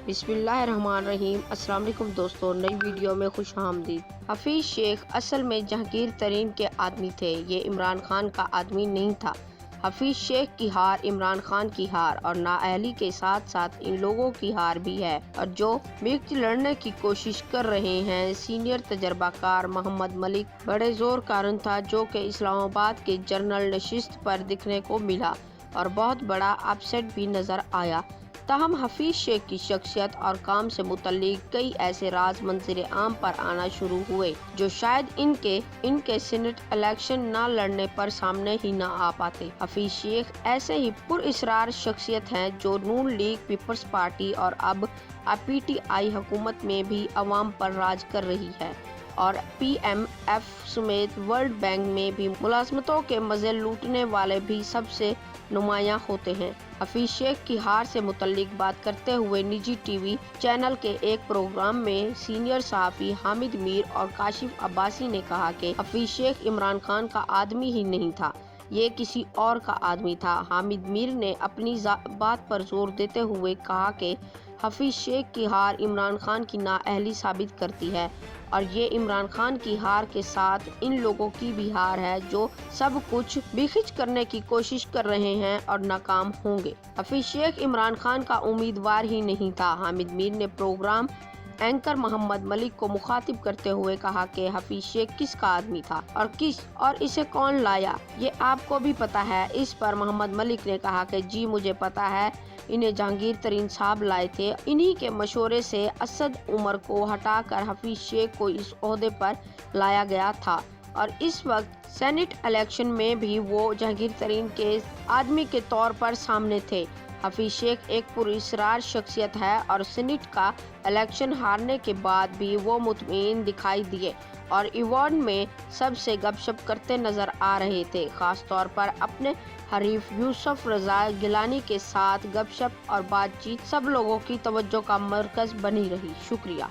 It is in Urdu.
بسم اللہ الرحمن الرحیم۔ السلام علیکم دوستو، نئی ویڈیو میں خوش آمدید۔ حفیظ شیخ اصل میں جہانگیر ترین کے آدمی تھے، یہ عمران خان کا آدمی نہیں تھا۔ حفیظ شیخ کی ہار عمران خان کی ہار اور نااہلی کے ساتھ ساتھ ان لوگوں کی ہار بھی ہے اور جو میچ لڑنے کی کوشش کر رہے ہیں۔ سینئر تجربہ کار محمد ملک بڑے زور کارن تھا جو کہ اسلام آباد کے جنرل نشست پر دیکھنے کو ملا اور بہت بڑا اپ سیٹ بھی نظر آیا۔ تاہم حفیظ شیخ کی شخصیت اور کام سے متعلق کئی ایسے راز منظر عام پر آنا شروع ہوئے جو شاید ان کے سینٹ الیکشن نہ لڑنے پر سامنے ہی نہ آ پاتے۔ حفیظ شیخ ایسے ہی پراسرار شخصیت ہیں جو نون لیگ، پیپلز پارٹی اور اب پی ٹی آئی حکومت میں بھی عوام پر راج کر رہی ہے اور پی ایم ایف سمیت ورلڈ بینک میں بھی ملازمتوں کے مزے لوٹنے والے بھی سب سے نمایاں ہوتے ہیں۔ حفیظ شیخ کی ہار سے متعلق بات کرتے ہوئے نجی ٹی وی چینل کے ایک پروگرام میں سینئر صحافی حامد میر اور کاشف عباسی نے کہا کہ حفیظ شیخ عمران خان کا آدمی ہی نہیں تھا، یہ کسی اور کا آدمی تھا۔ حامد میر نے اپنی بات پر زور دیتے ہوئے کہا کہ حفیظ شیخ کی ہار عمران خان کی نااہلی ثابت کرتی ہے اور یہ عمران خان کی ہار کے ساتھ ان لوگوں کی بھی ہار ہے جو سب کچھ بکھچ کرنے کی کوشش کر رہے ہیں اور ناکام ہوں گے۔ حفیظ شیخ عمران خان کا امیدوار ہی نہیں تھا۔ حامد میر نے پروگرام اینکر محمد ملک کو مخاطب کرتے ہوئے کہا کہ حفیظ شیخ کس کا آدمی تھا اور اسے کون لایا، یہ آپ کو بھی پتا ہے۔ اس پر محمد ملک نے کہا کہ جی مجھے پتا ہے، انہیں جہانگیر ترین صاحب لائے تھے، انہی کے مشورے سے اسد عمر کو ہٹا کر حفیظ شیخ کو اس عہدے پر لایا گیا تھا اور اس وقت سینٹ الیکشن میں بھی وہ جہانگیر ترین کے آدمی کے طور پر سامنے تھے۔ حفیظ شیخ ایک پراسرار شخصیت ہے اور سینٹ کا الیکشن ہارنے کے بعد بھی وہ مطمئن دکھائی دیے اور ایوارڈ میں سب سے گپ شپ کرتے نظر آ رہے تھے، خاص طور پر اپنے حریف یوسف رضا گیلانی کے ساتھ گپ شپ اور بات چیت سب لوگوں کی توجہ کا مرکز بنی رہی۔ شکریہ۔